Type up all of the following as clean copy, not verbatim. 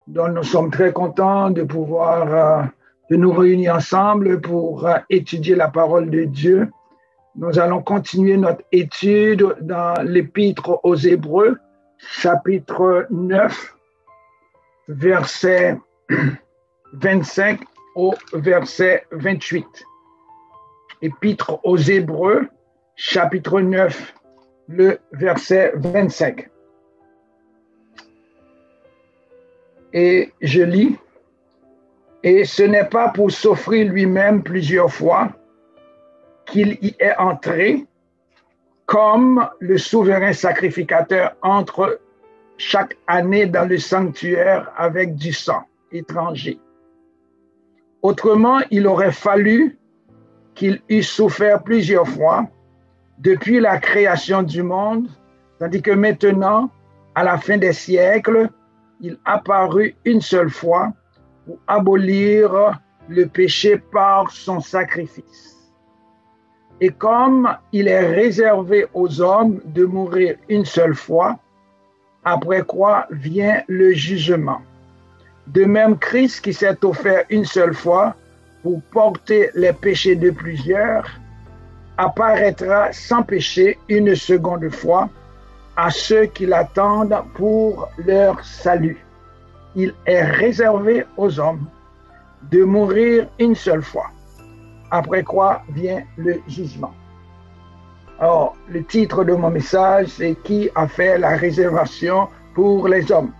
Donc, nous sommes très contents de pouvoir de nous réunir ensemble pour étudier la parole de Dieu. Nous allons continuer notre étude dans l'Épître aux Hébreux, chapitre 9, verset 25 au verset 28. Épître aux Hébreux, chapitre 9, le verset 25. Et je lis, « Et ce n'est pas pour s'offrir lui-même plusieurs fois qu'il y est entré, comme le souverain sacrificateur entre chaque année dans le sanctuaire avec du sang étranger. Autrement, il aurait fallu qu'il eût souffert plusieurs fois depuis la création du monde, tandis que maintenant, à la fin des siècles, il apparut une seule fois pour abolir le péché par son sacrifice. Et comme il est réservé aux hommes de mourir une seule fois, après quoi vient le jugement. De même, Christ qui s'est offert une seule fois pour porter les péchés de plusieurs, apparaîtra sans péché une seconde fois à ceux qui l'attendent pour leur salut. Il est réservé aux hommes de mourir une seule fois, après quoi vient le jugement. Alors, le titre de mon message, c'est « Qui a fait la réservation pour les hommes ?»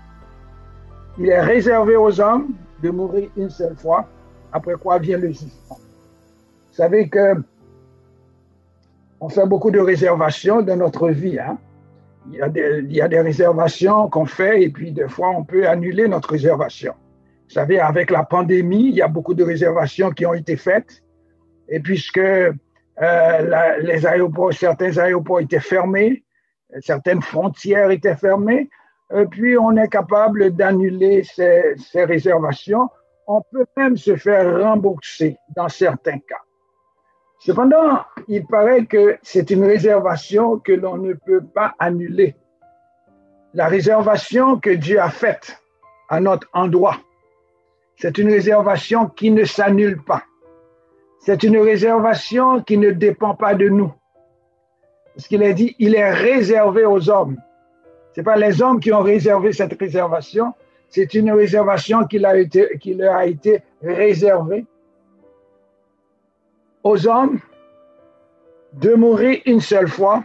Il est réservé aux hommes de mourir une seule fois, après quoi vient le jugement. Vous savez que on fait beaucoup de réservations dans notre vie, hein? Il y a des réservations qu'on fait et puis des fois on peut annuler notre réservation. Vous savez, avec la pandémie, il y a beaucoup de réservations qui ont été faites et puisque les aéroports, certains aéroports étaient fermés, certaines frontières étaient fermées, et puis on est capable d'annuler ces réservations. On peut même se faire rembourser dans certains cas. Cependant, il paraît que c'est une réservation que l'on ne peut pas annuler. La réservation que Dieu a faite à notre endroit, c'est une réservation qui ne s'annule pas. C'est une réservation qui ne dépend pas de nous. Parce qu'il est dit, il est réservé aux hommes. Ce n'est pas les hommes qui ont réservé cette réservation, c'est une réservation qui leur a été réservée aux hommes de mourir une seule fois,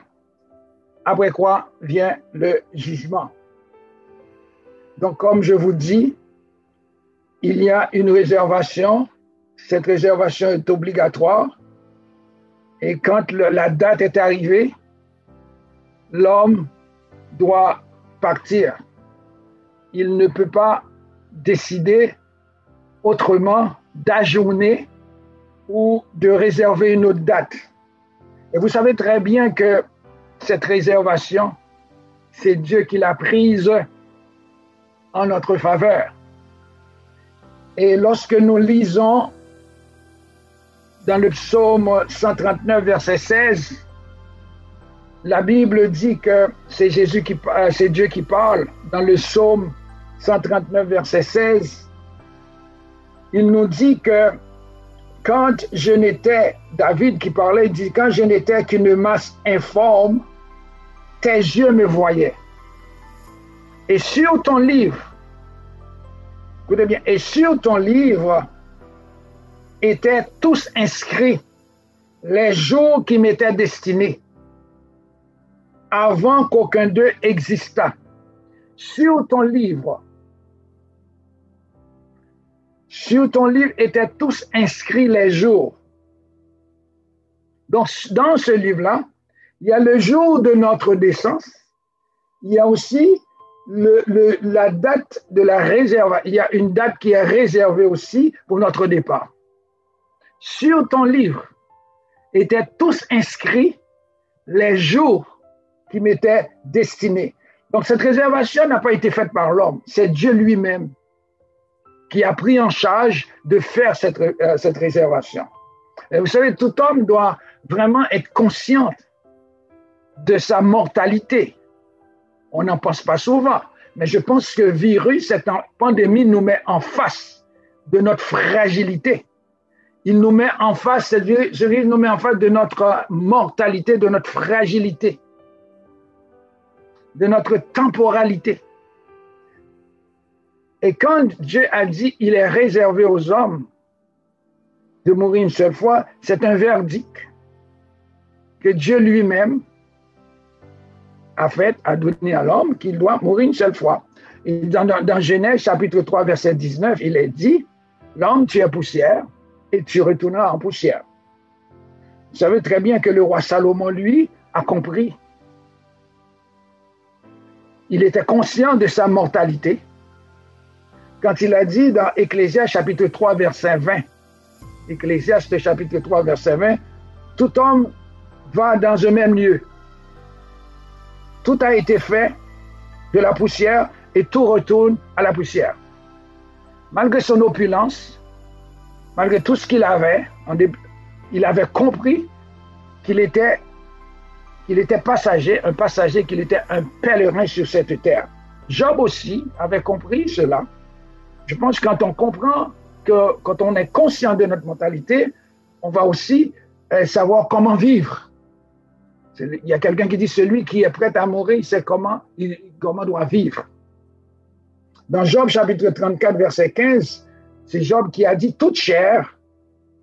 après quoi vient le jugement. Donc, comme je vous dis, il y a une réservation, cette réservation est obligatoire, et quand la date est arrivée, l'homme doit partir. Il ne peut pas décider autrement d'ajourner ou de réserver une autre date. Et vous savez très bien que cette réservation, c'est Dieu qui l'a prise en notre faveur. Et lorsque nous lisons dans le psaume 139, verset 16, la Bible dit que c'est Dieu qui parle dans le psaume 139, verset 16. Il nous dit que quand je n'étais, David qui parlait, il dit, quand je n'étais qu'une masse informe, tes yeux me voyaient. Et sur ton livre, écoutez bien, et sur ton livre étaient tous inscrits les jours qui m'étaient destinés, avant qu'aucun d'eux existât. Sur ton livre étaient tous inscrits les jours. Donc, dans ce livre-là, il y a le jour de notre naissance, il y a aussi la date de la réserve, il y a une date qui est réservée aussi pour notre départ. Sur ton livre étaient tous inscrits les jours qui m'étaient destinés. Donc, cette réservation n'a pas été faite par l'homme, c'est Dieu lui-même qui a pris en charge de faire cette réservation. Et vous savez, tout homme doit vraiment être conscient de sa mortalité. On n'en pense pas souvent, Mais je pense que le virus, cette pandémie nous met en face de notre fragilité. Il nous met en face, ce virus nous met en face de notre mortalité, de notre fragilité, de notre temporalité. Et quand Dieu a dit il est réservé aux hommes de mourir une seule fois, c'est un verdict que Dieu lui-même a donné à l'homme qu'il doit mourir une seule fois. Et dans Genèse chapitre 3, verset 19, il est dit, l'homme, tu es poussière et tu retourneras en poussière. Vous savez très bien que le roi Salomon, lui, a compris. Il était conscient de sa mortalité quand il a dit dans Ecclésiaste chapitre 3, verset 20, Ecclésiaste chapitre 3, verset 20, tout homme va dans un même lieu. Tout a été fait de la poussière et tout retourne à la poussière. Malgré son opulence, malgré tout ce qu'il avait, il avait compris qu'il était passager, un passager, qu'il était un pèlerin sur cette terre. Job aussi avait compris cela. Je pense que quand on comprend que quand on est conscient de notre mortalité, on va aussi savoir comment vivre. Il y a quelqu'un qui dit celui qui est prêt à mourir, il sait comment doit vivre. Dans Job chapitre 34, verset 15, c'est Job qui a dit toute chair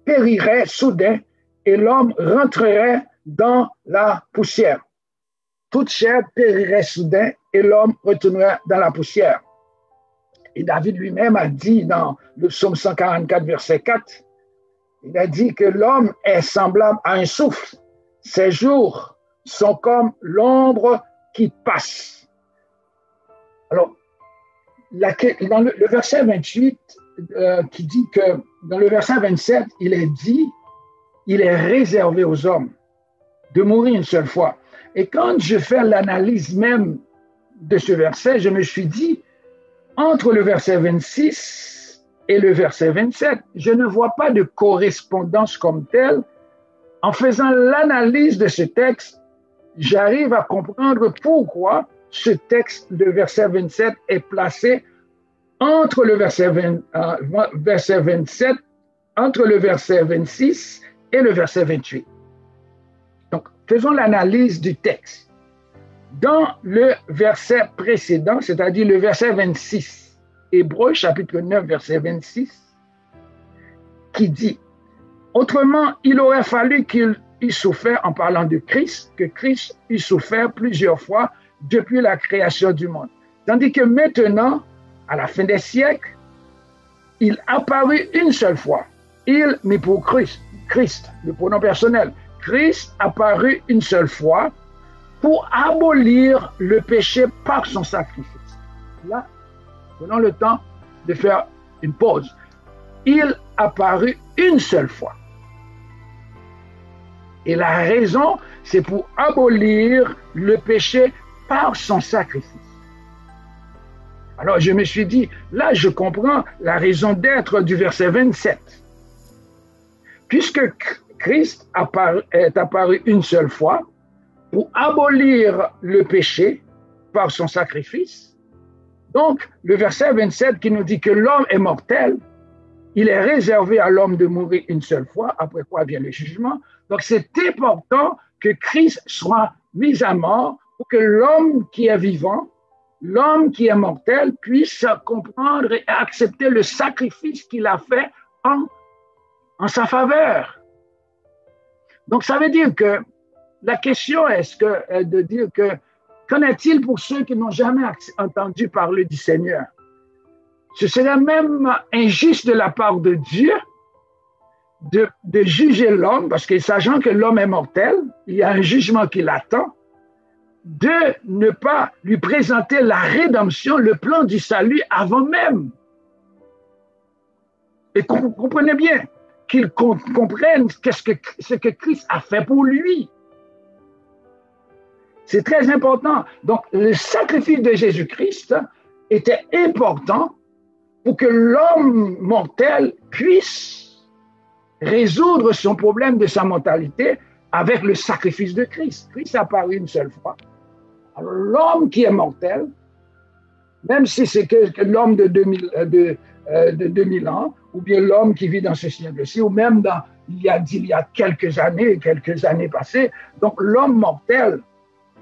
périrait soudain et l'homme rentrerait dans la poussière. Toute chair périrait soudain et l'homme retournerait dans la poussière. Et David lui-même a dit dans le psaume 144, verset 4, il a dit que l'homme est semblable à un souffle. Ses jours sont comme l'ombre qui passe. Alors, dans le verset 28, qui dit que, dans le verset 27, il est dit, il est réservé aux hommes de mourir une seule fois. Et quand je fais l'analyse même de ce verset, je me suis dit, entre le verset 26 et le verset 27, je ne vois pas de correspondance comme telle. En faisant l'analyse de ce texte, j'arrive à comprendre pourquoi ce texte, le verset 27, est placé entre le verset 27, entre le verset 26 et le verset 28. Donc, faisons l'analyse du texte. Dans le verset précédent, c'est-à-dire le verset 26, Hébreux chapitre 9, verset 26, qui dit « Autrement, il aurait fallu qu'il souffert en parlant de Christ, que Christ eût souffert plusieurs fois depuis la création du monde. Tandis que maintenant, à la fin des siècles, il apparut une seule fois. Il, mais pour Christ, le pronom personnel, Christ apparut une seule fois pour abolir le péché par son sacrifice. » Là, prenons le temps de faire une pause. Il apparut une seule fois. Et la raison, c'est pour abolir le péché par son sacrifice. Alors je me suis dit, là je comprends la raison d'être du verset 27. Puisque Christ est apparu une seule fois pour abolir le péché par son sacrifice, donc le verset 27 qui nous dit que l'homme est mortel, il est réservé à l'homme de mourir une seule fois, après quoi vient le jugement. Donc, c'est important que Christ soit mis à mort pour que l'homme qui est vivant, l'homme qui est mortel, puisse comprendre et accepter le sacrifice qu'il a fait en sa faveur. Donc, ça veut dire que la question est de dire que qu'en est-il pour ceux qui n'ont jamais entendu parler du Seigneur? Ce serait même injuste de la part de Dieu de juger l'homme, parce que sachant que l'homme est mortel, il y a un jugement qui l'attend, de ne pas lui présenter la rédemption, le plan du salut avant même. Et comprenez bien, qu'il comprenne ce que Christ a fait pour lui. C'est très important. Donc, le sacrifice de Jésus-Christ était important pour que l'homme mortel puisse résoudre son problème de sa mortalité avec le sacrifice de Christ. Christ est apparu une seule fois. Alors, l'homme qui est mortel Même si c'est que l'homme de 2000 ans, ou bien l'homme qui vit dans ce siècle-ci, ou même il y a quelques années passées. Donc l'homme mortel,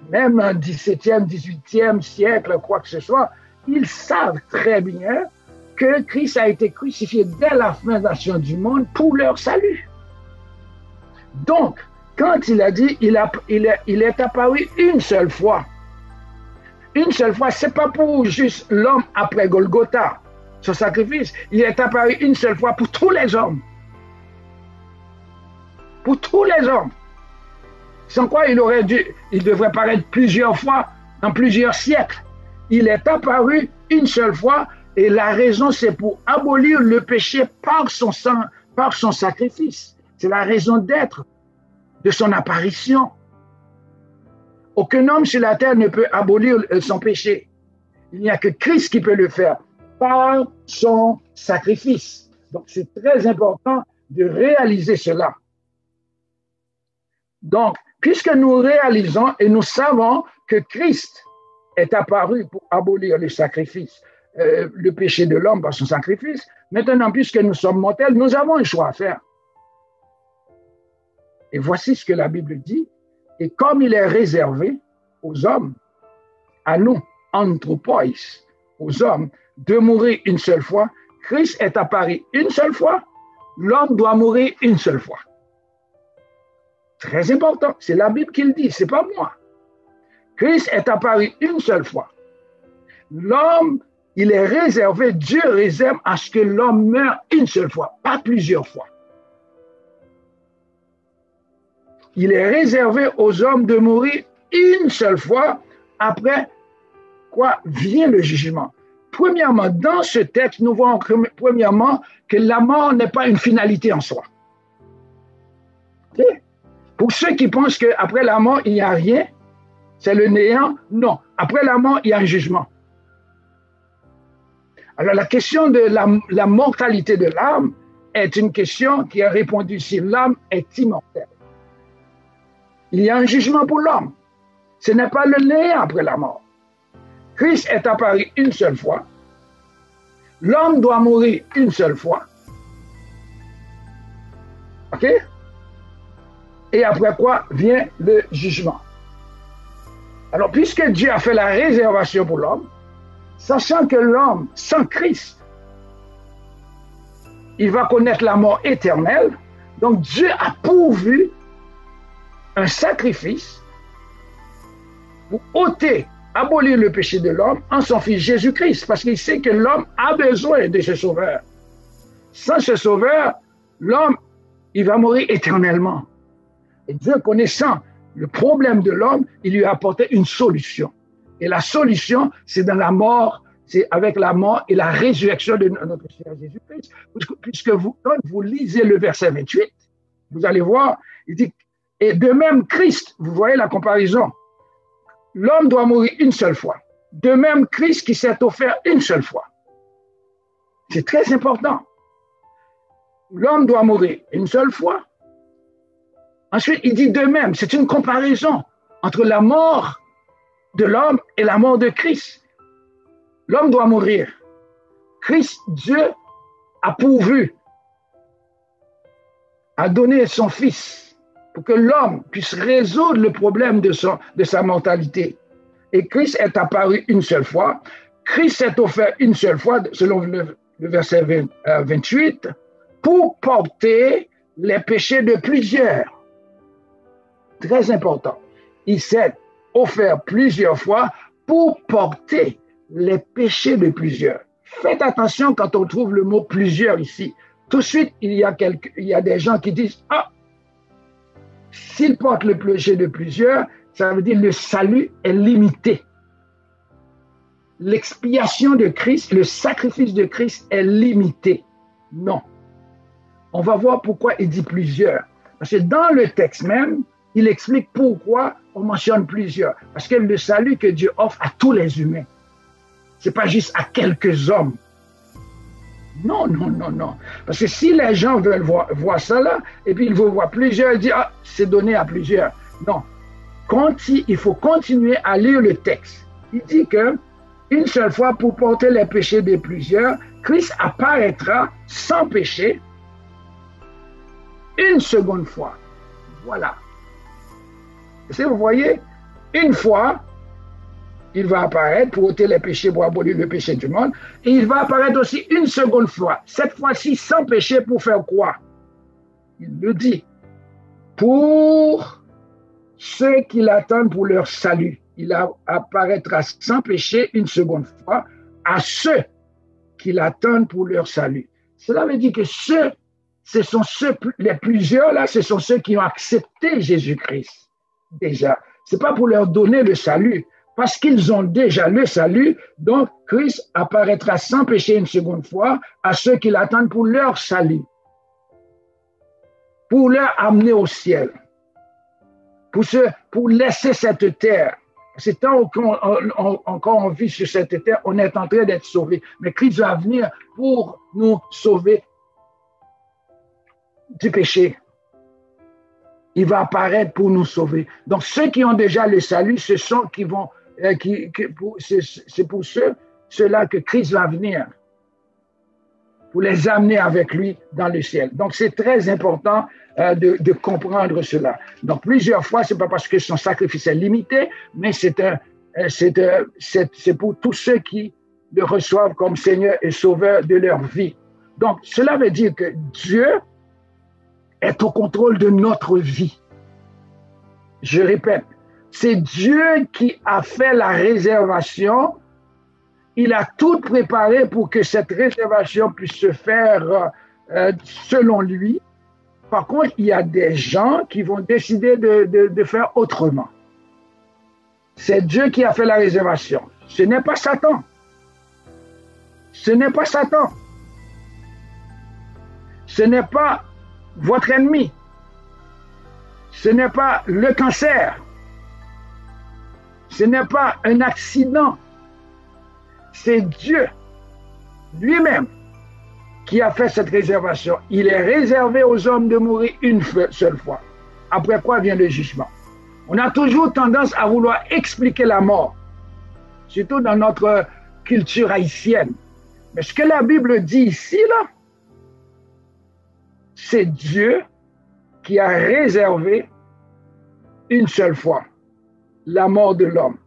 même un 17e, 18e siècle, quoi que ce soit, ils savent très bien que Christ a été crucifié dès la fondation du monde pour leur salut. Donc, quand il a dit, il est apparu une seule fois. Une seule fois, ce n'est pas pour juste l'homme après Golgotha, son sacrifice. Il est apparu une seule fois pour tous les hommes. Pour tous les hommes. Sans quoi il devrait paraître plusieurs fois dans plusieurs siècles. Il est apparu une seule fois et la raison, c'est pour abolir le péché par son sang, par son sacrifice. C'est la raison d'être de son apparition. Aucun homme sur la terre ne peut abolir son péché. Il n'y a que Christ qui peut le faire par son sacrifice. Donc, c'est très important de réaliser cela. Donc, puisque nous réalisons et nous savons que Christ est apparu pour abolir le sacrifice, le péché de l'homme par son sacrifice, maintenant, puisque nous sommes mortels, nous avons un choix à faire. Et voici ce que la Bible dit. Et comme il est réservé aux hommes, à nous, anthropos, aux hommes, de mourir une seule fois, Christ est apparu une seule fois, l'homme doit mourir une seule fois. Très important, c'est la Bible qui le dit, ce n'est pas moi. Christ est apparu une seule fois. L'homme, il est réservé, Dieu réserve à ce que l'homme meure une seule fois, pas plusieurs fois. Il est réservé aux hommes de mourir une seule fois, après quoi vient le jugement. Premièrement, dans ce texte, nous voyons premièrement que la mort n'est pas une finalité en soi. Okay? Pour ceux qui pensent qu'après la mort, il n'y a rien, c'est le néant, non. Après la mort, il y a un jugement. Alors la question de la mortalité de l'âme est une question qui est répondue si l'âme est immortelle. Il y a un jugement pour l'homme. Ce n'est pas le néant après la mort. Christ est apparu une seule fois. L'homme doit mourir une seule fois. OK? Et après quoi vient le jugement. Alors, puisque Dieu a fait la réservation pour l'homme, sachant que l'homme, sans Christ, il va connaître la mort éternelle, donc Dieu a pourvu un sacrifice pour ôter, abolir le péché de l'homme en son Fils Jésus-Christ, parce qu'il sait que l'homme a besoin de ce sauveur. Sans ce sauveur, l'homme, il va mourir éternellement. Et Dieu, connaissant le problème de l'homme, il lui a apporté une solution. Et la solution, c'est dans la mort, c'est avec la mort et la résurrection de notre Seigneur Jésus-Christ. Puisque quand vous lisez le verset 28, vous allez voir, il dit, et de même Christ, vous voyez la comparaison, l'homme doit mourir une seule fois. De même Christ qui s'est offert une seule fois. C'est très important. L'homme doit mourir une seule fois. Ensuite, il dit de même, c'est une comparaison entre la mort de l'homme et la mort de Christ. L'homme doit mourir. Christ, Dieu, a pourvu, a donné son Fils pour que l'homme puisse résoudre le problème de sa mortalité. Et Christ est apparu une seule fois. Christ s'est offert une seule fois, selon le verset 28, pour porter les péchés de plusieurs. Très important. Il s'est offert plusieurs fois pour porter les péchés de plusieurs. Faites attention quand on trouve le mot plusieurs ici. Tout de suite, il y a des gens qui disent « Ah, s'il porte le péché de plusieurs, ça veut dire le salut est limité. L'expiation de Christ, le sacrifice de Christ est limité. » Non. On va voir pourquoi il dit plusieurs. Parce que dans le texte même, il explique pourquoi on mentionne plusieurs. Parce que le salut que Dieu offre à tous les humains, ce n'est pas juste à quelques hommes. Non, non, non, non. Parce que si les gens veulent voir ça là, et puis ils vont voir plusieurs, ils disent, ah, c'est donné à plusieurs. Non. Il faut continuer à lire le texte. Il dit que une seule fois pour porter les péchés de plusieurs, Christ apparaîtra sans péché une seconde fois. Voilà. Et vous voyez, une fois, il va apparaître pour ôter les péchés, pour abolir le péché du monde. Et il va apparaître aussi une seconde fois. Cette fois-ci, sans péché, pour faire quoi? Il le dit. Pour ceux qui l'attendent pour leur salut. Il apparaîtra sans péché une seconde fois à ceux qui l'attendent pour leur salut. Cela veut dire que ce sont ceux, les plusieurs là, ce sont ceux qui ont accepté Jésus-Christ déjà. Ce n'est pas pour leur donner le salut, parce qu'ils ont déjà le salut, donc Christ apparaîtra sans péché une seconde fois à ceux qui l'attendent pour leur salut, pour leur amener au ciel, pour laisser cette terre. C'est tant encore on vit sur cette terre, on est en train d'être sauvé. Mais Christ va venir pour nous sauver du péché. Il va apparaître pour nous sauver. Donc, ceux qui ont déjà le salut, ce sont qui vont, c'est pour ceux-là que Christ va venir, pour les amener avec lui dans le ciel. Donc, c'est très important de comprendre cela. Donc, plusieurs fois, c'est pas parce que son sacrifice est limité, mais c'est pour tous ceux qui le reçoivent comme Seigneur et Sauveur de leur vie. Donc, cela veut dire que Dieu est au contrôle de notre vie. Je répète, c'est Dieu qui a fait la réservation. Il a tout préparé pour que cette réservation puisse se faire selon lui. Par contre, il y a des gens qui vont décider de faire autrement. C'est Dieu qui a fait la réservation. Ce n'est pas Satan. Ce n'est pas Satan. Ce n'est pas votre ennemi. Ce n'est pas le cancer. Ce n'est pas un accident. C'est Dieu lui-même qui a fait cette réservation. Il est réservé aux hommes de mourir une seule fois. Après quoi vient le jugement. On a toujours tendance à vouloir expliquer la mort, surtout dans notre culture haïtienne. Mais ce que la Bible dit ici, là, c'est Dieu qui a réservé une seule fois la mort de l'homme.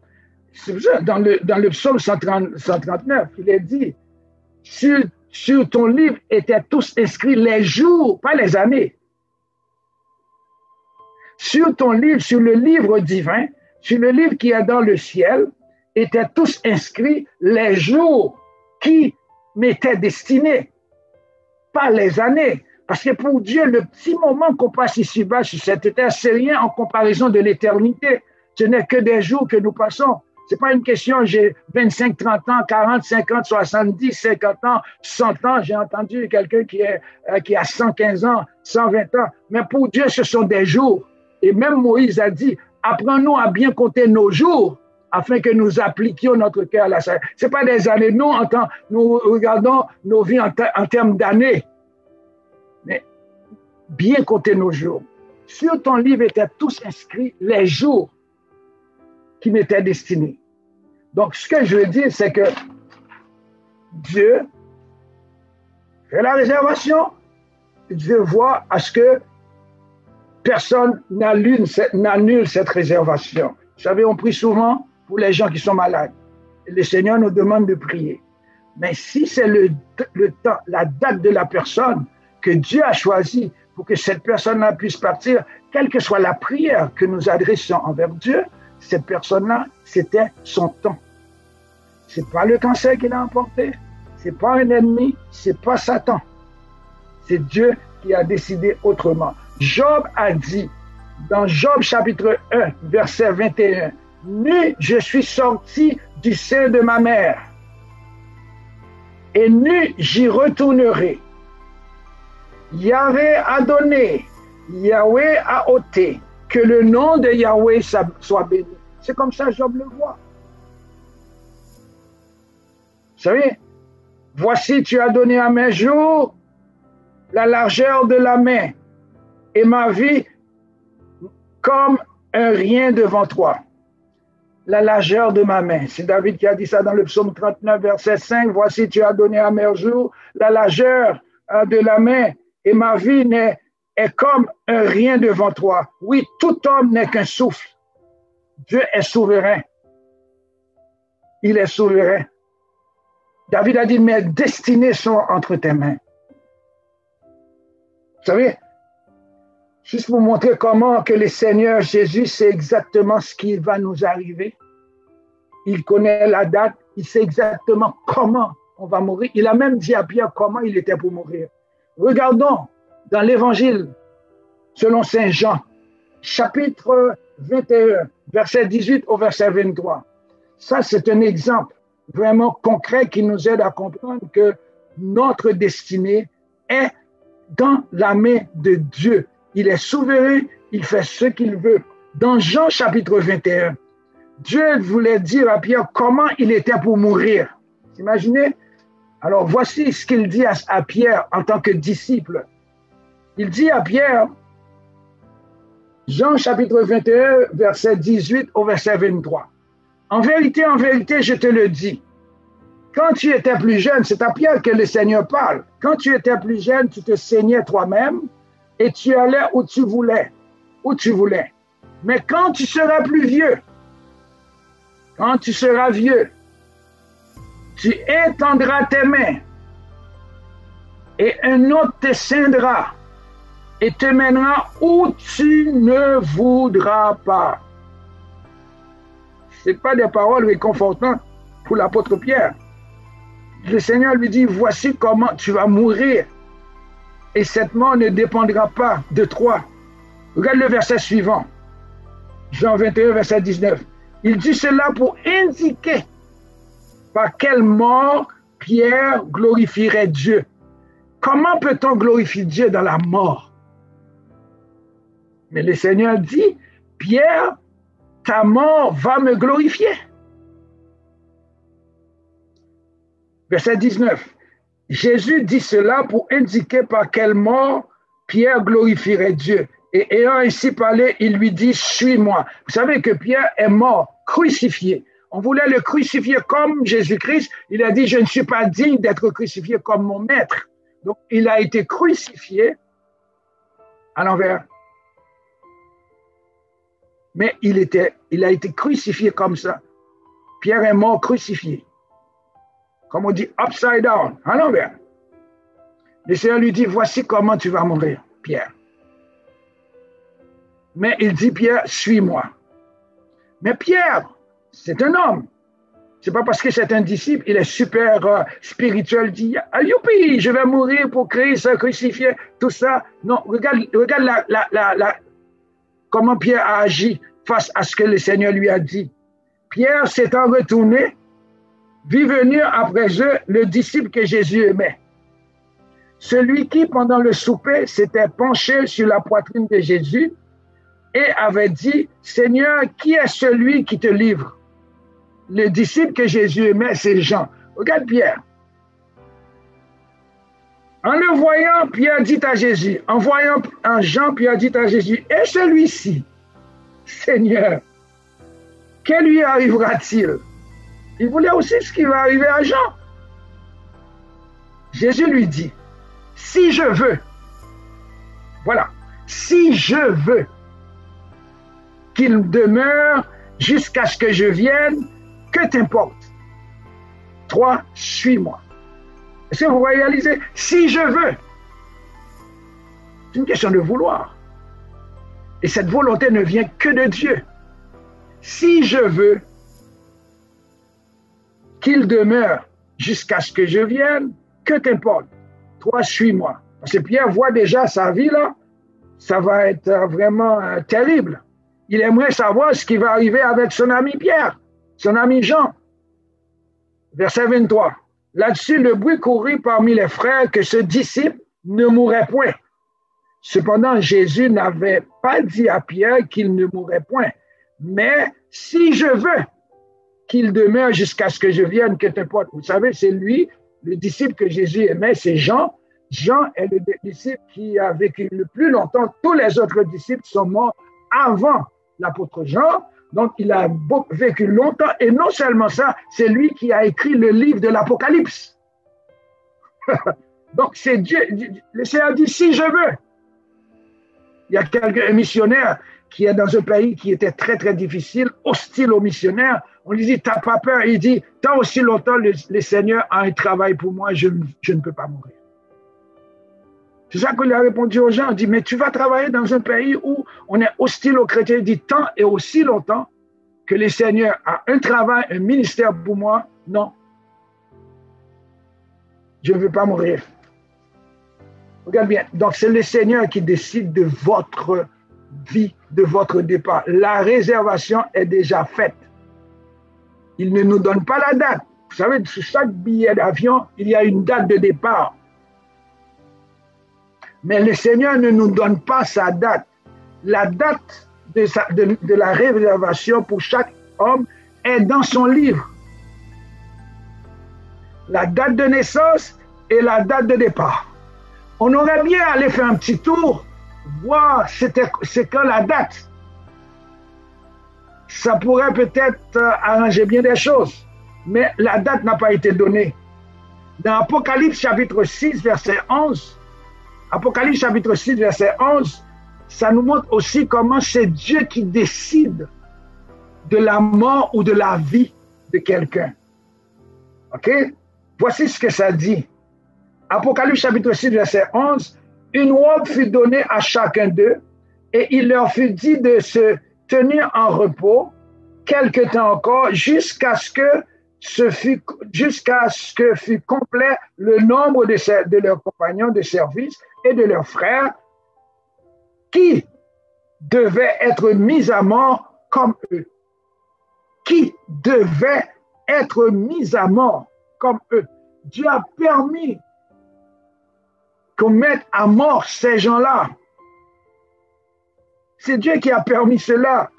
C'est pour ça, dans le psaume 139, il est dit, sur ton livre étaient tous inscrits les jours, pas les années. Sur ton livre, sur le livre divin, sur le livre qui est dans le ciel, étaient tous inscrits les jours qui m'étaient destinés, pas les années. Parce que pour Dieu, le petit moment qu'on passe ici-bas sur cette terre, c'est rien en comparaison de l'éternité. Ce n'est que des jours que nous passons. Ce n'est pas une question, j'ai 25, 30 ans, 40, 50, 70, 50 ans, 100 ans. J'ai entendu quelqu'un qui a 115 ans, 120 ans. Mais pour Dieu, ce sont des jours. Et même Moïse a dit, apprends-nous à bien compter nos jours afin que nous appliquions notre cœur à la sagesse. Ce n'est pas des années. Nous regardons nos vies en termes d'années. Mais bien compter nos jours. Sur ton livre étaient tous inscrits les jours qui m'étaient destinés. Donc, ce que je veux dire, c'est que Dieu fait la réservation. Dieu voit à ce que personne n'annule cette réservation. Vous savez, on prie souvent pour les gens qui sont malades. Et le Seigneur nous demande de prier. Mais si c'est le temps, la date de la personne que Dieu a choisi pour que cette personne-là puisse partir, quelle que soit la prière que nous adressons envers Dieu, cette personne-là, c'était son temps. Ce n'est pas le cancer qui l'a emporté, ce n'est pas un ennemi, ce n'est pas Satan. C'est Dieu qui a décidé autrement. Job a dit, dans Job chapitre 1, verset 21, « Nu, je suis sorti du sein de ma mère, et nu, j'y retournerai. Yahvé a donné, Yahvé a ôté, que le nom de Yahvé soit béni. » C'est comme ça Job le voit. Vous savez, voici tu as donné à mes jours la largeur de la main et ma vie comme un rien devant toi. la largeur de ma main. C'est David qui a dit ça dans le psaume 39, verset 5. Voici, tu as donné à mes jours la largeur de la main et ma vie est comme un rien devant toi. Oui, tout homme n'est qu'un souffle. Dieu est souverain. Il est souverain. David a dit, mes destinées sont entre tes mains. Vous savez, juste pour montrer comment que le Seigneur Jésus sait exactement ce qui va nous arriver. Il connaît la date, il sait exactement comment on va mourir. Il a même dit à Pierre comment il était pour mourir. Regardons dans l'Évangile selon Saint Jean, chapitre 21, verset 18 au verset 23. Ça, c'est un exemple vraiment concret qui nous aide à comprendre que notre destinée est dans la main de Dieu. Il est souverain, il fait ce qu'il veut. Dans Jean chapitre 21, Dieu voulait dire à Pierre comment il était pour mourir. Vous imaginez? Alors voici ce qu'il dit à Pierre en tant que disciple. Il dit à Pierre, Jean chapitre 21, verset 18 au verset 23. En vérité, je te le dis, quand tu étais plus jeune, c'est à Pierre que le Seigneur parle. Quand tu étais plus jeune, tu te saignais toi-même et tu allais où tu voulais. Mais quand tu seras plus vieux, tu étendras tes mains et un autre te ceindra et te mènera où tu ne voudras pas. Ce n'est pas des paroles réconfortantes pour l'apôtre Pierre. Le Seigneur lui dit, voici comment tu vas mourir. Et cette mort ne dépendra pas de toi. Regarde le verset suivant. Jean 21, verset 19. Il dit cela pour indiquer par quelle mort Pierre glorifierait Dieu. Comment peut-on glorifier Dieu dans la mort? Mais le Seigneur dit, Pierre, ta mort va me glorifier. Verset 19. Jésus dit cela pour indiquer par quelle mort Pierre glorifierait Dieu. Et ayant ainsi parlé, il lui dit, suis-moi. Vous savez que Pierre est mort, crucifié. On voulait le crucifier comme Jésus-Christ. Il a dit, je ne suis pas digne d'être crucifié comme mon maître. Donc, il a été crucifié à l'envers. Mais il a été crucifié comme ça. Pierre est mort crucifié. Comme on dit, upside down, à l'envers. Le Seigneur lui dit, voici comment tu vas mourir, Pierre. Mais il dit, Pierre, suis-moi. Mais Pierre, c'est un homme. C'est pas parce que c'est un disciple, il est super spirituel, il dit, ah, youpi, je vais mourir pour Christ, crucifié, tout ça. Non, regarde comment Pierre a agi face à ce que le Seigneur lui a dit. Pierre s'étant retourné, vit venir après eux le disciple que Jésus aimait. Celui qui, pendant le souper, s'était penché sur la poitrine de Jésus et avait dit, Seigneur, qui est celui qui te livre? Le disciple que Jésus aimait, c'est Jean. Regarde Pierre. En le voyant, Pierre dit à Jésus, en voyant Jean, Pierre dit à Jésus, et celui-ci, Seigneur, que lui arrivera-t-il? Il voulait aussi ce qui va arriver à Jean. Jésus lui dit, si je veux, voilà, si je veux qu'il demeure jusqu'à ce que je vienne, que t'importe? Toi, suis-moi. Est-ce que vous réalisez? Si je veux. C'est une question de vouloir. Et cette volonté ne vient que de Dieu. Si je veux qu'il demeure jusqu'à ce que je vienne, que t'importe? Toi, suis-moi. Parce que Pierre voit déjà sa vie là, ça va être vraiment terrible. Il aimerait savoir ce qui va arriver avec son ami Pierre, son ami Jean. Verset 23. Là-dessus, le bruit courut parmi les frères que ce disciple ne mourrait point. Cependant, Jésus n'avait pas dit à Pierre qu'il ne mourrait point. Mais si je veux qu'il demeure jusqu'à ce que je vienne, que t'importe. Vous savez, c'est lui, le disciple que Jésus aimait, c'est Jean. Jean est le disciple qui a vécu le plus longtemps. Tous les autres disciples sont morts avant l'apôtre Jean. Donc, il a vécu longtemps. Et non seulement ça, c'est lui qui a écrit le livre de l'Apocalypse. Donc, c'est Dieu. Le Seigneur dit, si je veux. Il y a un missionnaire qui est dans un pays qui était très, très difficile, hostile aux missionnaires. On lui dit, t'as pas peur? Il dit, tant aussi longtemps le Seigneur a un travail pour moi, je ne peux pas mourir. C'est ça qu'il a répondu aux gens. Il dit, mais tu vas travailler dans un pays où on est hostile aux chrétiens. Il dit, tant et aussi longtemps que le Seigneur a un travail, un ministère pour moi, non. Je ne veux pas mourir. Regarde bien. Donc, c'est le Seigneur qui décide de votre vie, de votre départ. La réservation est déjà faite. Il ne nous donne pas la date. Vous savez, sur chaque billet d'avion, il y a une date de départ. Mais le Seigneur ne nous donne pas sa date. La date de la réservation pour chaque homme est dans son livre. La date de naissance et la date de départ. On aurait bien allé faire un petit tour, voir c'est quand la date. Ça pourrait peut-être arranger bien des choses, mais la date n'a pas été donnée. Dans Apocalypse chapitre 6, verset 11, Apocalypse chapitre 6, verset 11, ça nous montre aussi comment c'est Dieu qui décide de la mort ou de la vie de quelqu'un. OK? Voici ce que ça dit. Apocalypse chapitre 6, verset 11, une robe fut donnée à chacun d'eux et il leur fut dit de se tenir en repos quelque temps encore jusqu'à ce que fût complet le nombre de leurs compagnons de service et de leurs frères qui devaient être mis à mort comme eux. Qui devaient être mis à mort comme eux. Dieu a permis qu'on mette à mort ces gens-là. C'est Dieu qui a permis cela.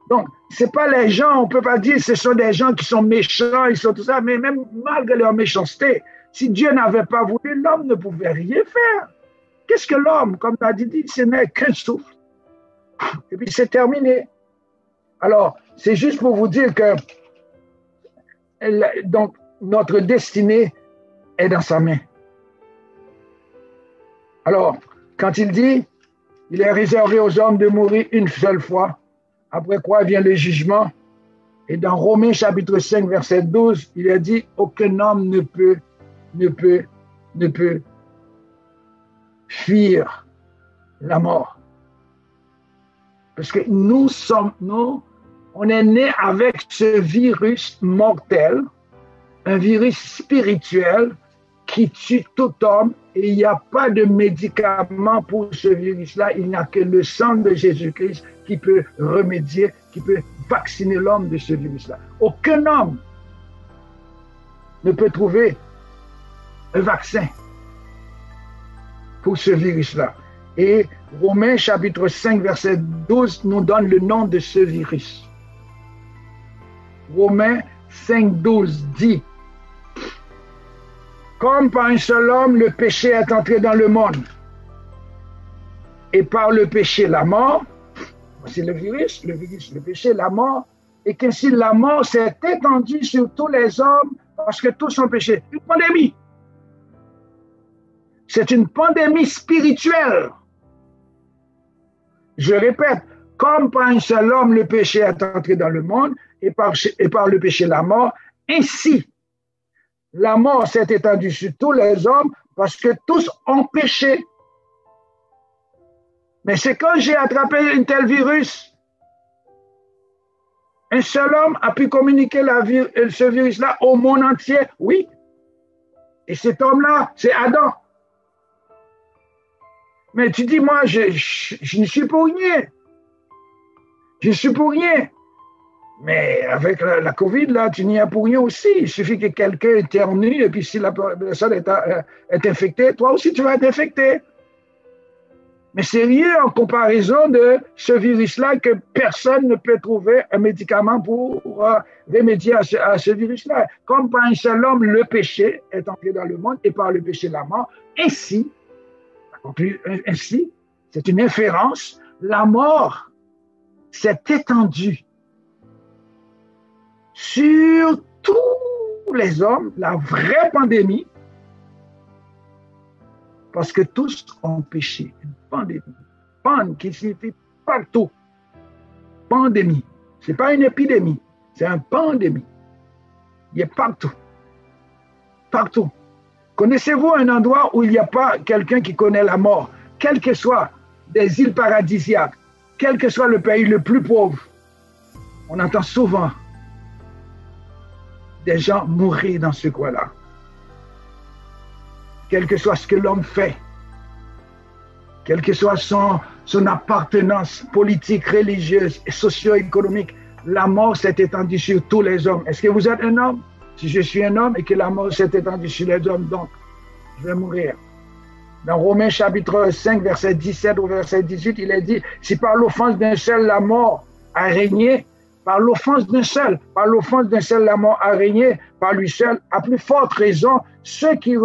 Donc, ce n'est pas les gens, on ne peut pas dire que ce sont des gens qui sont méchants, ils sont tout ça, mais même malgré leur méchanceté, si Dieu n'avait pas voulu, l'homme ne pouvait rien faire. Qu'est-ce que l'homme, comme tu as dit, ce n'est qu'un souffle. Et puis c'est terminé. Alors, c'est juste pour vous dire que donc, notre destinée est dans sa main. Alors, quand il dit, il est réservé aux hommes de mourir une seule fois, après quoi vient le jugement. Et dans Romains chapitre 5, verset 12, il est dit, aucun homme ne peut fuir la mort. Parce que nous, on est né avec ce virus mortel, un virus spirituel qui tue tout homme, et il n'y a pas de médicament pour ce virus-là. Il n'y a que le sang de Jésus-Christ qui peut remédier, qui peut vacciner l'homme de ce virus-là. Aucun homme ne peut trouver un vaccin pour ce virus-là. Et Romains chapitre 5, verset 12 nous donne le nom de ce virus. Romains 5, 12 dit, comme par un seul homme, le péché est entré dans le monde. Et par le péché, la mort, voici le virus, le péché, la mort, et qu'ainsi la mort s'est étendue sur tous les hommes parce que tous ont péché. Une pandémie. C'est une pandémie spirituelle. Je répète, comme par un seul homme, le péché est entré dans le monde, et par le péché, la mort, ainsi la mort s'est étendue sur tous les hommes parce que tous ont péché. Mais c'est quand j'ai attrapé un tel virus, un seul homme a pu communiquer ce virus-là au monde entier, oui. Et cet homme-là, c'est Adam. Mais tu dis, moi, je ne suis pour rien. Je suis pour rien. Mais avec la COVID, là, tu n'y es pour rien aussi. Il suffit que quelqu'un éternue et puis si la personne est infectée, toi aussi tu vas être infecté. Mais c'est rien en comparaison de ce virus-là que personne ne peut trouver un médicament pour remédier à ce virus-là. Comme par un seul homme, le péché est entré dans le monde et par le péché, la mort. Ainsi, c'est une inférence, la mort s'est étendue sur tous les hommes, la vraie pandémie, parce que tous ont péché. Une pandémie. Pan qui signifie partout. Pandémie. Ce n'est pas une épidémie, c'est une pandémie. Il est partout. Partout. Connaissez-vous un endroit où il n'y a pas quelqu'un qui connaît la mort, quel que soit des îles paradisiaques, quel que soit le pays le plus pauvre? On entend souvent des gens mourir dans ce coin-là. Quel que soit ce que l'homme fait, quelle que soit son appartenance politique, religieuse et socio-économique, la mort s'est étendue sur tous les hommes. Est-ce que vous êtes un homme? Si je suis un homme et que la mort s'est étendue sur les hommes, donc je vais mourir. Dans Romains chapitre 5, verset 17 au verset 18, il est dit, si par l'offense d'un seul la mort a régné, par l'offense d'un seul la mort a régné, par lui seul, à plus forte raison, ceux qui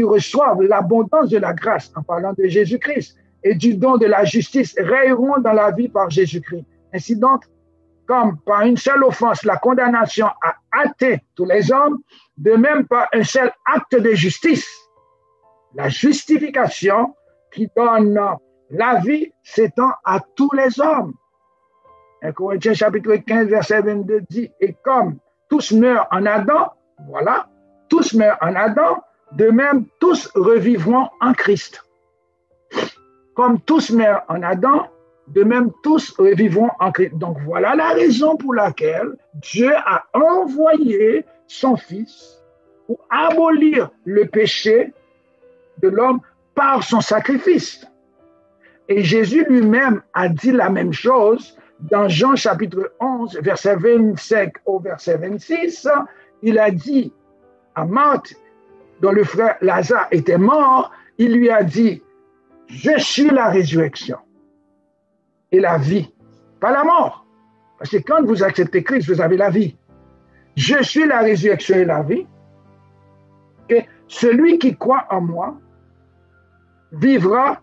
reçoivent l'abondance de la grâce, en parlant de Jésus-Christ, et du don de la justice, rayeront dans la vie par Jésus-Christ. Ainsi donc, comme par une seule offense, la condamnation a atteint tous les hommes, de même par un seul acte de justice, la justification qui donne la vie s'étend à tous les hommes. 1 Corinthiens chapitre 15, verset 22 dit, et comme tous meurent en Adam, voilà, tous meurent en Adam, de même tous revivront en Christ. Comme tous meurent en Adam, de même tous revivront en Christ. Donc voilà la raison pour laquelle Dieu a envoyé son Fils pour abolir le péché de l'homme par son sacrifice. Et Jésus lui-même a dit la même chose dans Jean chapitre 11, verset 25 au verset 26. Il a dit à Marthe, dont le frère Lazare était mort, il lui a dit, je suis la résurrection et la vie, pas la mort. Parce que quand vous acceptez Christ, vous avez la vie. Je suis la résurrection et la vie. Et celui qui croit en moi vivra,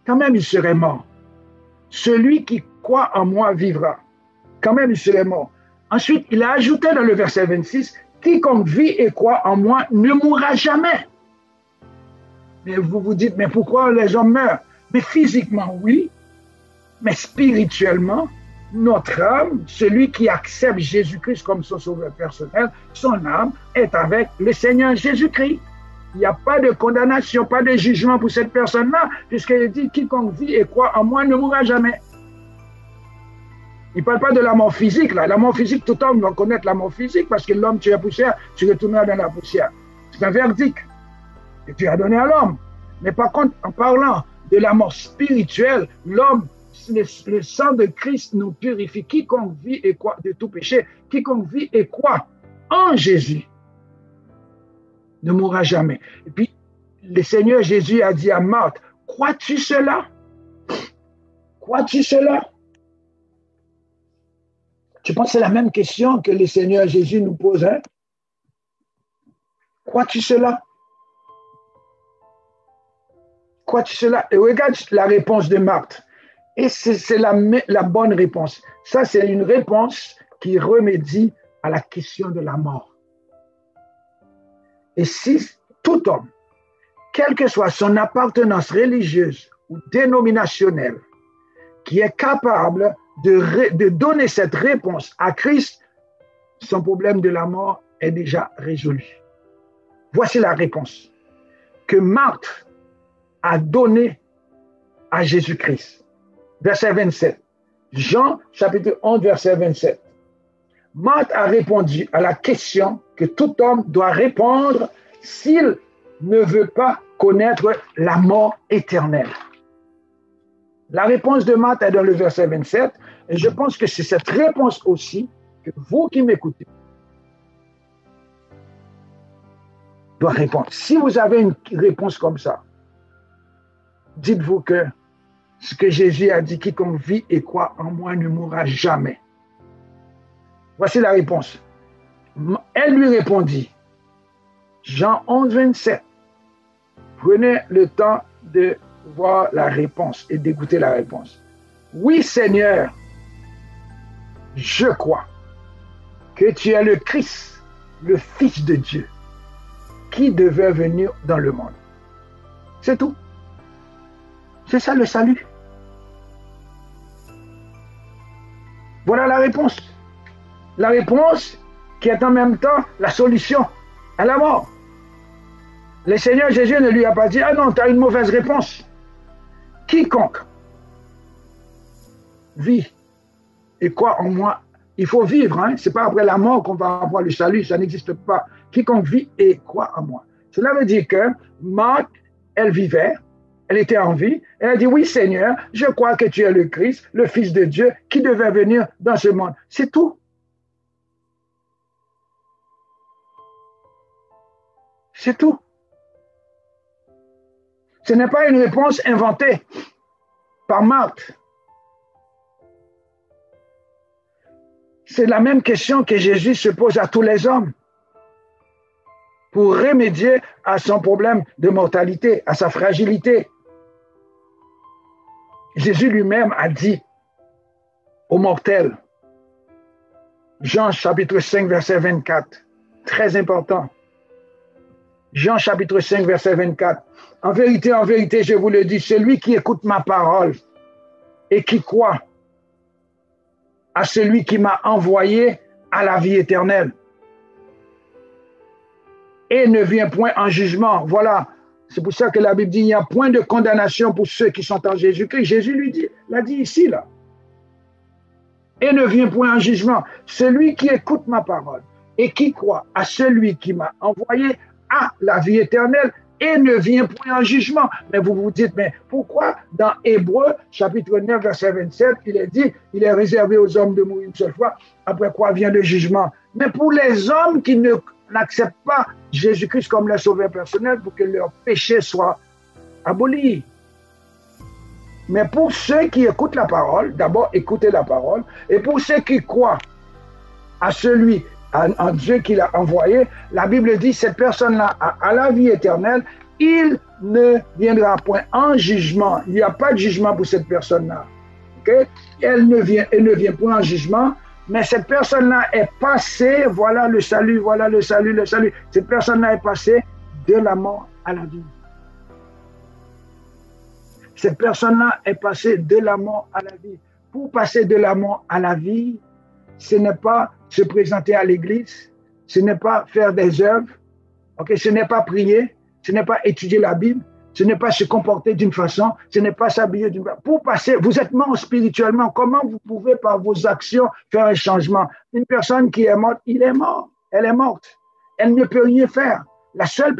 quand même il serait mort. Celui qui croit en moi vivra, quand même il serait mort. Ensuite, il a ajouté dans le verset 26, quiconque vit et croit en moi ne mourra jamais. Mais vous vous dites, mais pourquoi les hommes meurent? Mais physiquement, oui, mais spirituellement, notre âme, celui qui accepte Jésus-Christ comme son sauveur personnel, son âme est avec le Seigneur Jésus-Christ. Il n'y a pas de condamnation, pas de jugement pour cette personne-là, puisqu'il dit, quiconque vit et croit en moi ne mourra jamais. Il ne parle pas de la mort physique, là. La mort physique, tout homme va connaître la mort physique, parce que l'homme, tu es poussière, tu retourneras dans la poussière. C'est un verdict que tu as donné à l'homme. Mais par contre, en parlant de la mort spirituelle, l'homme, le sang de Christ nous purifie. Quiconque vit et croit de tout péché, quiconque vit et croit en Jésus ne mourra jamais. Et puis, le Seigneur Jésus a dit à Marthe, crois-tu cela? Crois-tu cela? Je pense que c'est la même question que le Seigneur Jésus nous pose. Hein? Crois-tu cela? Crois-tu cela? Et regarde la réponse de Marthe. Et c'est la bonne réponse. Ça, c'est une réponse qui remédie à la question de la mort. Et si tout homme, quelle que soit son appartenance religieuse ou dénominationnelle, qui est capable de donner cette réponse à Christ, son problème de la mort est déjà résolu. Voici la réponse que Marthe a donnée à Jésus-Christ. Verset 27. Jean, chapitre 11, verset 27. Marthe a répondu à la question que tout homme doit répondre s'il ne veut pas connaître la mort éternelle. La réponse de Marthe est dans le verset 27, et je pense que c'est cette réponse aussi que vous qui m'écoutez doit répondre. Si vous avez une réponse comme ça, dites-vous que ce que Jésus a dit, quiconque vit et croit en moi ne mourra jamais. Voici la réponse. Elle lui répondit, Jean 11, 27. Prenez le temps de voir la réponse et d'écouter la réponse. Oui, Seigneur, je crois que tu es le Christ, le Fils de Dieu, qui devait venir dans le monde. C'est tout. C'est ça le salut. Voilà la réponse. La réponse qui est en même temps la solution à la mort. Le Seigneur Jésus ne lui a pas dit, ah non, tu as une mauvaise réponse. Quiconque vit et croit en moi, il faut vivre, hein? Ce n'est pas après la mort qu'on va avoir le salut, ça n'existe pas. Quiconque vit et croit en moi. Cela veut dire que Marthe, elle vivait, elle était en vie, elle a dit, oui Seigneur, je crois que tu es le Christ, le Fils de Dieu, qui devait venir dans ce monde. C'est tout. C'est tout. Ce n'est pas une réponse inventée par Marthe. C'est la même question que Jésus se pose à tous les hommes pour remédier à son problème de mortalité, à sa fragilité. Jésus lui-même a dit aux mortels, Jean chapitre 5, verset 24, très important. Jean chapitre 5, verset 24. En vérité, je vous le dis, celui qui écoute ma parole et qui croit à celui qui m'a envoyé à la vie éternelle et ne vient point en jugement. Voilà, c'est pour ça que la Bible dit, il n'y a point de condamnation pour ceux qui sont en Jésus-Christ. Jésus lui dit, l'a dit ici, là. Et ne vient point en jugement. Celui qui écoute ma parole et qui croit à celui qui m'a envoyé à la vie éternelle et ne vient point en jugement. Mais vous vous dites, mais pourquoi dans Hébreux, chapitre 9, verset 27, il est dit, il est réservé aux hommes de mourir une seule fois, après quoi vient le jugement. Mais pour les hommes qui n'acceptent pas Jésus-Christ comme leur sauveur personnel, pour que leur péché soit aboli. Mais pour ceux qui écoutent la parole, d'abord écoutez la parole, et pour ceux qui croient à celui en Dieu qui l'a envoyé, la Bible dit, cette personne-là a la vie éternelle, il ne viendra point en jugement. Il n'y a pas de jugement pour cette personne-là. Okay? Elle ne vient point en jugement, mais cette personne-là est passée, voilà le salut, voilà le salut, le salut. Cette personne-là est passée de la mort à la vie. Cette personne-là est passée de la mort à la vie. Pour passer de la mort à la vie, ce n'est pas se présenter à l'église, ce n'est pas faire des œuvres, okay? Ce n'est pas prier, ce n'est pas étudier la Bible, ce n'est pas se comporter d'une façon, ce n'est pas s'habiller d'une façon. Pour passer, vous êtes mort spirituellement, comment vous pouvez par vos actions faire un changement? Une personne qui est morte, il est mort, elle est morte, elle ne peut rien faire. La seule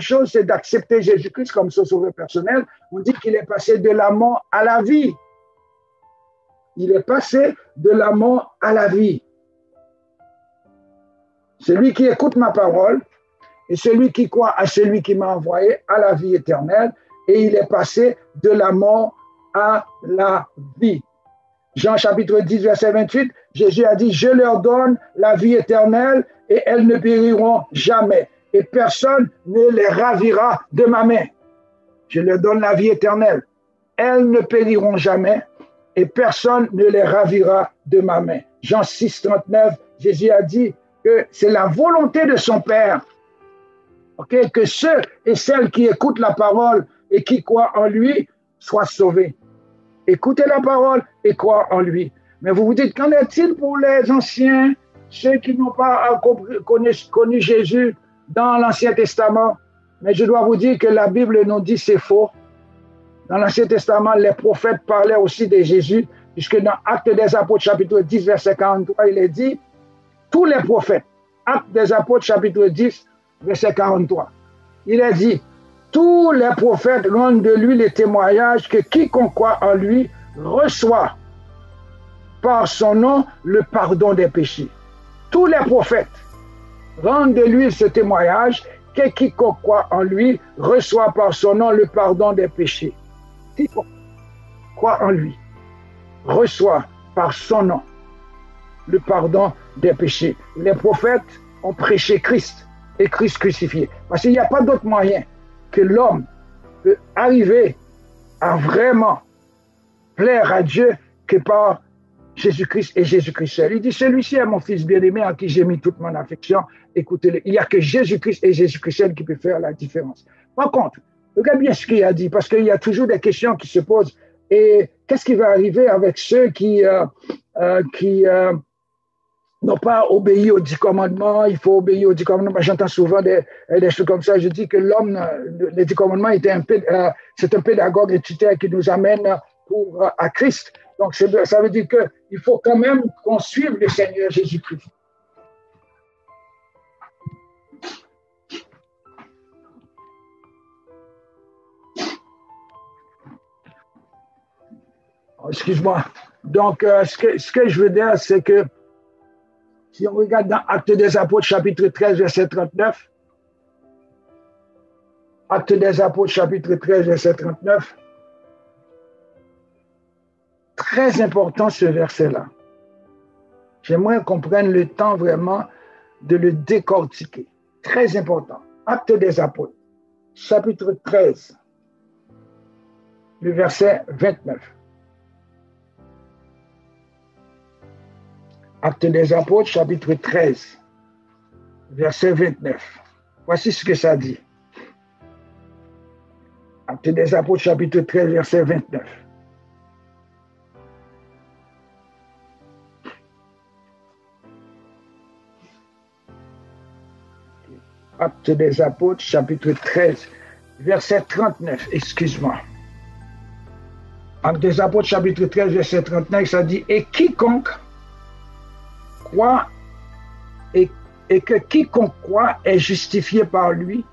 chose, c'est d'accepter Jésus-Christ comme son sauveur personnel. On dit qu'il est passé de la mort à la vie. Il est passé de la mort à la vie. Celui qui écoute ma parole et celui qui croit à celui qui m'a envoyé à la vie éternelle, et il est passé de la mort à la vie. Jean chapitre 10, verset 28, Jésus a dit, je leur donne la vie éternelle et elles ne périront jamais. Et personne ne les ravira de ma main. Je leur donne la vie éternelle. Elles ne périront jamais et personne ne les ravira de ma main. Jean 6, 39, Jésus a dit que c'est la volonté de son Père, okay, que ceux et celles qui écoutent la parole et qui croient en lui soient sauvés. Écoutez la parole et croient en lui. Mais vous vous dites, qu'en est-il pour les anciens, ceux qui n'ont pas connu Jésus dans l'Ancien Testament? Mais je dois vous dire que la Bible nous dit c'est faux. Dans l'Ancien Testament, les prophètes parlaient aussi de Jésus, puisque dans Actes des Apôtres, chapitre 10, verset 43, il est dit, tous les prophètes, Actes des Apôtres, chapitre 10, verset 43, il est dit, tous les prophètes rendent de lui les témoignages que quiconque croit en lui reçoit par son nom le pardon des péchés. Tous les prophètes rendent de lui ce témoignage que quiconque croit en lui reçoit par son nom le pardon des péchés. Quiconque croit en lui reçoit par son nom le pardon des péchés. Les prophètes ont prêché Christ et Christ crucifié. Parce qu'il n'y a pas d'autre moyen que l'homme peut arriver à vraiment plaire à Dieu que par Jésus-Christ et Jésus-Christ seul. Il dit, celui-ci est mon fils bien-aimé en qui j'ai mis toute mon affection. Écoutez-le, il n'y a que Jésus-Christ et Jésus-Christ seul qui peut faire la différence. Par contre, regarde bien ce qu'il a dit, parce qu'il y a toujours des questions qui se posent. Et qu'est-ce qui va arriver avec ceux qui n'ont pas obéi aux 10 commandements? Il faut obéir aux 10 commandements. J'entends souvent des choses comme ça. Je dis que l'homme, les 10 commandements, c'est un pédagogue et tuteur qui nous amène à Christ. Donc, ça veut dire qu'il faut quand même qu'on suive le Seigneur Jésus-Christ. Excuse-moi. Donc, ce que je veux dire, c'est que si on regarde dans Actes des Apôtres, chapitre 13, verset 39, Actes des Apôtres, chapitre 13, verset 39, très important ce verset-là. J'aimerais qu'on prenne le temps vraiment de le décortiquer. Très important. Actes des Apôtres, chapitre 13, le verset 29. Actes des Apôtres, chapitre 13, verset 29. Voici ce que ça dit. Actes des Apôtres, chapitre 13, verset 29. Actes des Apôtres, chapitre 13, verset 39, excuse-moi. Actes des Apôtres, chapitre 13, verset 39, ça dit, et quiconque croit, et que quiconque croit est justifié par lui,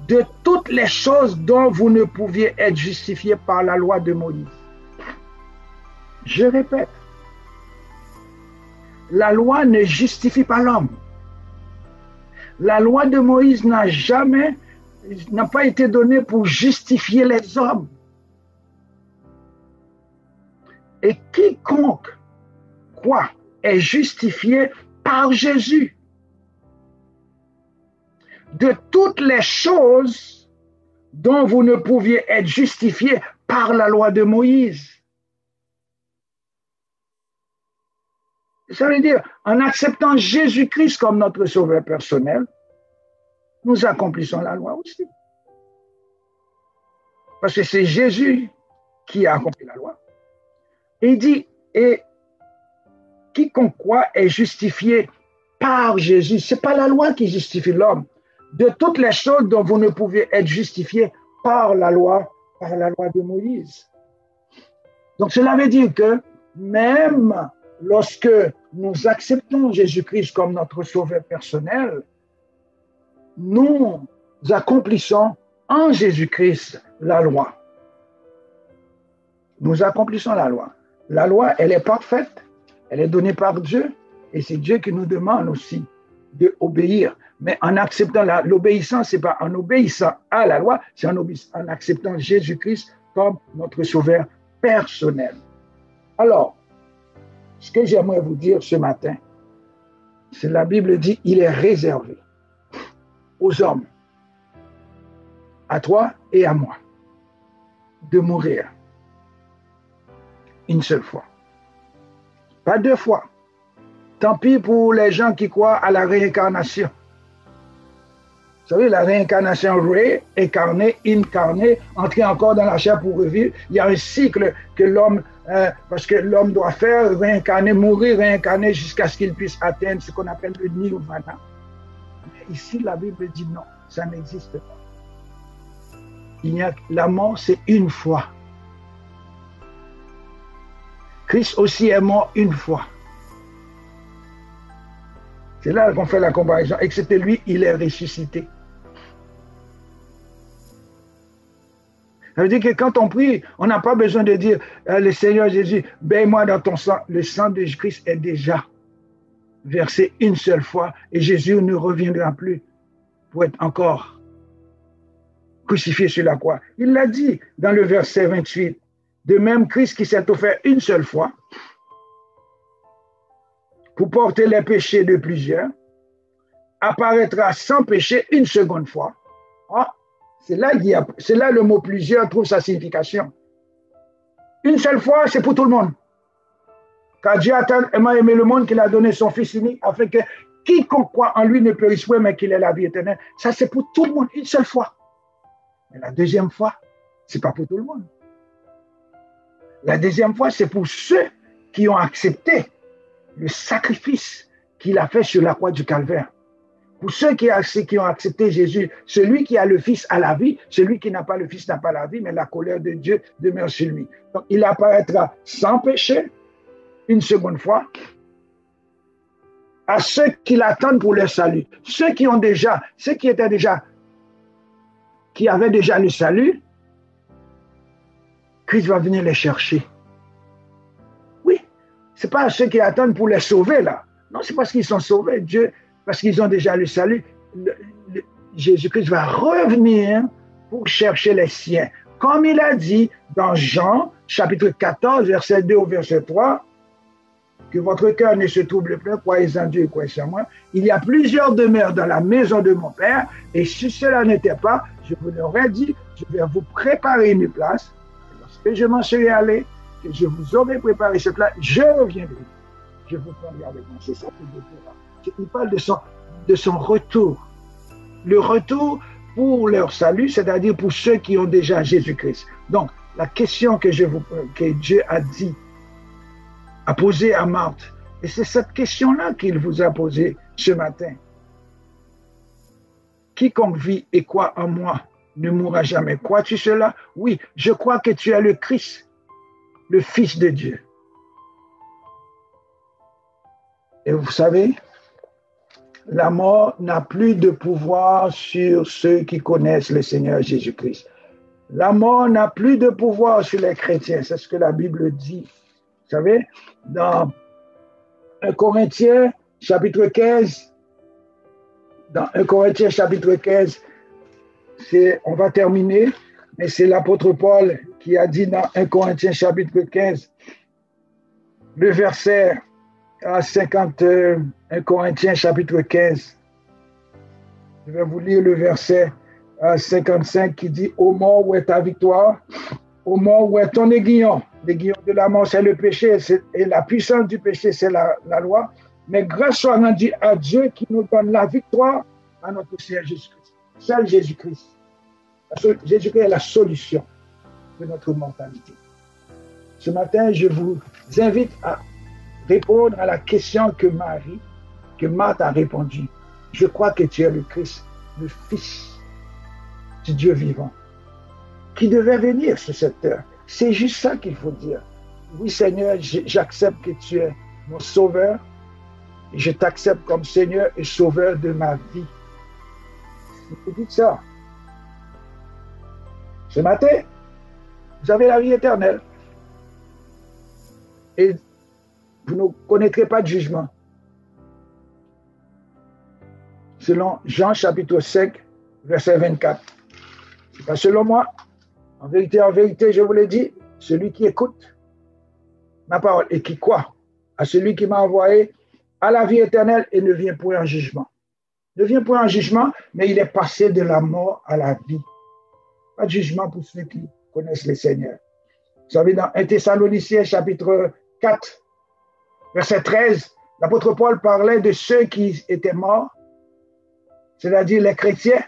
de toutes les choses dont vous ne pouviez être justifié par la loi de Moïse. Je répète, la loi ne justifie pas l'homme. La loi de Moïse n'a pas été donnée pour justifier les hommes. Et quiconque croit est justifié par Jésus. De toutes les choses dont vous ne pouviez être justifié par la loi de Moïse. Ça veut dire, en acceptant Jésus-Christ comme notre sauveur personnel, nous accomplissons la loi aussi. Parce que c'est Jésus qui a accompli la loi. Et il dit, et quiconque croit est justifié par Jésus. Ce n'est pas la loi qui justifie l'homme. De toutes les choses dont vous ne pouvez être justifié par la loi de Moïse. Donc cela veut dire que même lorsque nous acceptons Jésus-Christ comme notre sauveur personnel, nous accomplissons en Jésus-Christ la loi. Nous accomplissons la loi. La loi, elle est parfaite, elle est donnée par Dieu, et c'est Dieu qui nous demande aussi d'obéir. Mais en acceptant l'obéissance, ce n'est pas en obéissant à la loi, c'est en acceptant Jésus-Christ comme notre sauveur personnel. Alors, ce que j'aimerais vous dire ce matin, c'est la Bible dit, il est réservé aux hommes, à toi et à moi, de mourir une seule fois. Pas 2 fois. Tant pis pour les gens qui croient à la réincarnation. Vous savez, la réincarnation, réincarner, incarner, entrer encore dans la chair pour revivre. Il y a un cycle que l'homme, parce que l'homme doit faire, réincarner, mourir, réincarner jusqu'à ce qu'il puisse atteindre ce qu'on appelle le nirvana. Mais ici, la Bible dit non, ça n'existe pas. La mort, c'est une fois. Christ aussi est mort une fois. C'est là qu'on fait la comparaison. Et que c'était lui, il est ressuscité. Ça veut dire que quand on prie, on n'a pas besoin de dire le Seigneur Jésus, baigne-moi dans ton sang. Le sang de Christ est déjà versé une seule fois et Jésus ne reviendra plus pour être encore crucifié sur la croix. Il l'a dit dans le verset 28. De même, Christ qui s'est offert une seule fois pour porter les péchés de plusieurs, apparaîtra sans péché une seconde fois. Ah, c'est là le mot plusieurs trouve sa signification. Une seule fois, c'est pour tout le monde. Car Dieu a tellement aimé le monde qu'il a donné son Fils unique afin que quiconque croit en lui ne périsse point, mais qu'il ait la vie éternelle. Ça, c'est pour tout le monde, une seule fois. Mais la deuxième fois, ce n'est pas pour tout le monde. La deuxième fois, c'est pour ceux qui ont accepté le sacrifice qu'il a fait sur la croix du Calvaire. Pour ceux qui ont accepté Jésus, celui qui a le Fils a la vie, celui qui n'a pas le Fils n'a pas la vie, mais la colère de Dieu demeure sur lui. Donc, il apparaîtra sans péché, une seconde fois, à ceux qui l'attendent pour leur salut. Ceux qui avaient déjà le salut, Christ va venir les chercher. Oui, ce n'est pas à ceux qui attendent pour les sauver, là. Non, c'est parce qu'ils sont sauvés. Dieu, parce qu'ils ont déjà le salut, Jésus-Christ va revenir pour chercher les siens. Comme il a dit dans Jean, chapitre 14, verset 2 au verset 3, que votre cœur ne se trouble plus, croyez en Dieu et croyez en moi. Il y a plusieurs demeures dans la maison de mon Père, et si cela n'était pas, je vous l'aurais dit, je vais vous préparer une place. Et lorsque je m'en serai allé, que je vous aurai préparé cette place, je reviendrai. Je vous prendrai avec moi. C'est ça que Dieu fera. Il parle de son retour. Le retour pour leur salut, c'est-à-dire pour ceux qui ont déjà Jésus-Christ. Donc, la question que Dieu a posée à Marthe, et c'est cette question-là qu'il vous a posée ce matin. Quiconque vit et croit en moi ne mourra jamais. Crois-tu cela? Oui, je crois que tu es le Christ, le Fils de Dieu. Et vous savez, la mort n'a plus de pouvoir sur ceux qui connaissent le Seigneur Jésus-Christ. La mort n'a plus de pouvoir sur les chrétiens, c'est ce que la Bible dit. Vous savez, dans 1 Corinthiens, chapitre 15, on va terminer, mais c'est l'apôtre Paul qui a dit dans 1 Corinthiens, chapitre 15, le verset 1 Corinthiens chapitre 15. Je vais vous lire le verset 55 qui dit « Ô mort, où est ta victoire? Ô mort, où est ton aiguillon? L'aiguillon de la mort, c'est le péché, et la puissance du péché, c'est la loi. Mais grâce soit rendue à Dieu qui nous donne la victoire à notre Seigneur Jésus-Christ. » Seul Jésus-Christ. Jésus-Christ est la solution de notre mortalité. Ce matin, je vous invite à répondre à la question que Marthe a répondu. Je crois que tu es le Christ, le Fils du Dieu vivant, qui devait venir sur cette terre. C'est juste ça qu'il faut dire. Oui, Seigneur, j'accepte que tu es mon sauveur, et je t'accepte comme Seigneur et sauveur de ma vie. Vous dites ça. Ce matin, vous avez la vie éternelle. Et vous ne connaîtrez pas de jugement. Selon Jean chapitre 5, verset 24. Ce n'est pas selon moi. En vérité, je vous l'ai dit, celui qui écoute ma parole et qui croit à celui qui m'a envoyé a la vie éternelle et ne vient point en jugement. Ne vient point en jugement, mais il est passé de la mort à la vie. Pas de jugement pour ceux qui connaissent le Seigneur. Vous savez, dans 1 Thessaloniciens chapitre 4, verset 13, l'apôtre Paul parlait de ceux qui étaient morts, c'est-à-dire les chrétiens.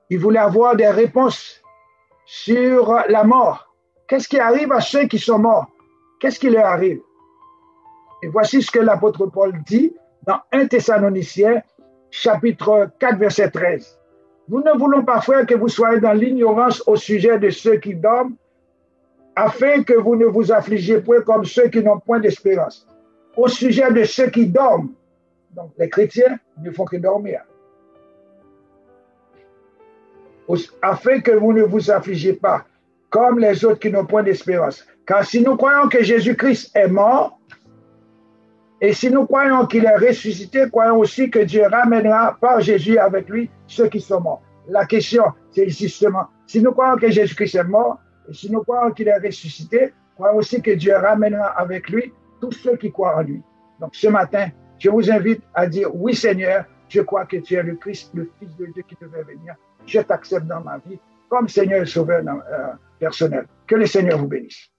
Il voulait avoir des réponses sur la mort. Qu'est-ce qui arrive à ceux qui sont morts? Qu'est-ce qui leur arrive? Et voici ce que l'apôtre Paul dit dans 1 Thessaloniciens, chapitre 4, verset 13. Nous ne voulons pas, frères, que vous soyez dans l'ignorance au sujet de ceux qui dorment, afin que vous ne vous affligiez point comme ceux qui n'ont point d'espérance. Au sujet de ceux qui dorment, donc les chrétiens ne font que dormir, afin que vous ne vous affligiez pas comme les autres qui n'ont point d'espérance. Car si nous croyons que Jésus-Christ est mort, et si nous croyons qu'il est ressuscité, croyons aussi que Dieu ramènera par Jésus avec lui ceux qui sont morts. La question, c'est justement, si nous croyons que Jésus-Christ est mort, et si nous croyons qu'il est ressuscité, croyons aussi que Dieu ramènera avec lui tous ceux qui croient en lui. Donc ce matin, je vous invite à dire, oui Seigneur, je crois que tu es le Christ, le Fils de Dieu qui devait venir. Je t'accepte dans ma vie comme Seigneur et Sauveur personnel. Que le Seigneur vous bénisse.